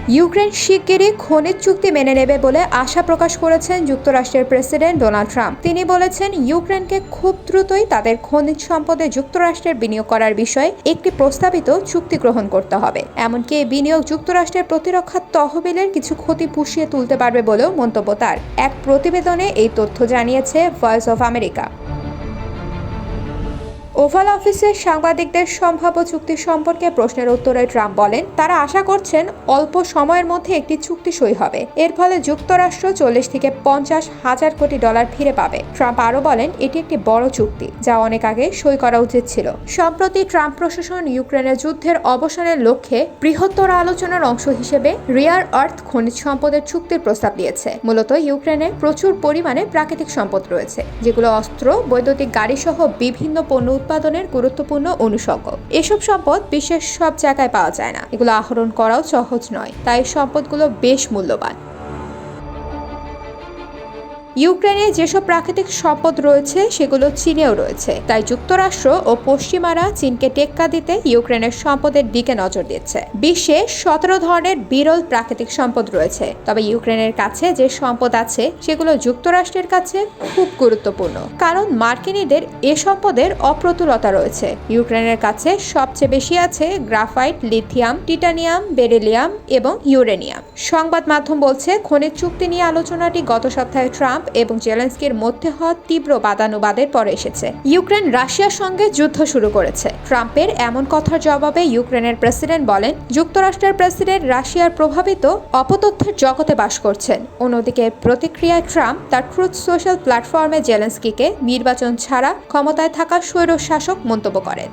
Ukraine শিগগিরই খনিজ চুক্তি মেনে নেবে বলে আশা প্রকাশ করেছেন যুক্তরাষ্ট্রের প্রেসিডেন্ট ডোনাল্ড ট্রাম্প। তিনি বলেছেন, ইউক্রেনকে খুব দ্রুতই তাদের খনিজ সম্পদে যুক্তরাষ্ট্রের বিনিয়োগ করার বিষয়ে একটি প্রস্তাবিত চুক্তি গ্রহণ করতে হবে। এমনকি এই বিনিয়োগ যুক্তরাষ্ট্রের প্রতিরক্ষা তহবিলের কিছু ক্ষতি পুষিয়ে তুলতে পারবে বলেও মন্তব্য তার। এক প্রতিবেদনে এই তথ্য জানিয়েছে ভয়েস অফ আমেরিকা। ওভাল অফিসে সাংবাদিকদের সম্ভাব্য চুক্তি সম্পর্কে প্রশ্নের উত্তরে ট্রাম্প বলেন, তারা আশা করছেন অল্প সময়ের মধ্যে একটি চুক্তি সই হবে। এর ফলে যুক্তরাষ্ট্র 40 থেকে 50 হাজার কোটি ডলার ফিরে পাবে। ট্রাম্প আরও বলেন, এটি একটি বড় চুক্তি, যা অনেক আগে সই করা উচিত ছিল। সম্প্রতি ট্রাম্প প্রশাসন ইউক্রেনের যুদ্ধের অবসানের লক্ষ্যে বৃহত্তর আলোচনার অংশ হিসেবে রেয়ার আর্থ খনিজ সম্পদের চুক্তির প্রস্তাব দিয়েছে। মূলত ইউক্রেনে প্রচুর পরিমাণে প্রাকৃতিক সম্পদ রয়েছে, যেগুলো অস্ত্র, বৈদ্যুতিক গাড়ি সহ বিভিন্ন পণ্য উৎপাদনের গুরুত্বপূর্ণ অনুষঙ্গ। এসব সম্পদ বিশ্বের সব জায়গায় পাওয়া যায় না, এগুলো আহরণ করাও সহজ নয়, তাই সম্পদগুলো বেশ মূল্যবান। ইউক্রেনে যেসব প্রাকৃতিক সম্পদ রয়েছে সেগুলো চীনেও রয়েছে, তাই যুক্তরাষ্ট্র ও পশ্চিমারা চীনকে টেক্কা দিতে ইউক্রেনের সম্পদের দিকে নজর দিচ্ছে। বিশ্বে 17 ধরনের বিরল প্রাকৃতিক সম্পদ রয়েছে, তবে ইউক্রেনের কাছে যে সম্পদ আছে সেগুলো যুক্তরাষ্ট্রের কাছে খুব গুরুত্বপূর্ণ, কারণ মার্কিনীদের এ সম্পদের অপ্রতুলতা রয়েছে। ইউক্রেনের কাছে সবচেয়ে বেশি আছে গ্রাফাইট, লিথিয়াম, টিটানিয়াম, বেরিলিয়াম এবং ইউরেনিয়াম। সংবাদ মাধ্যম বলছে, খনিজ চুক্তি নিয়ে আলোচনাটি গত সপ্তাহে ট্রাম্প এবং জেলেনস্কির মধ্যে হওয়া তীব্র বাদানুবাদের পরে এসেছে। ইউক্রেন রাশিয়ার সঙ্গে যুদ্ধ শুরু করেছে। ট্রাম্পের এমন কথার জবাবে ইউক্রেনের প্রেসিডেন্ট বলেন, যুক্তরাষ্ট্রের প্রেসিডেন্ট রাশিয়ার প্রভাবিত অপতথ্যের জগতে বাস করছেন। অন্যদিকে প্রতিক্রিয়ায় ট্রাম্প তার ট্রুথ সোশ্যাল প্ল্যাটফর্মে জেলেনস্কিকে নির্বাচন ছাড়া ক্ষমতায় থাকা স্বৈরশাসক মন্তব্য করেন।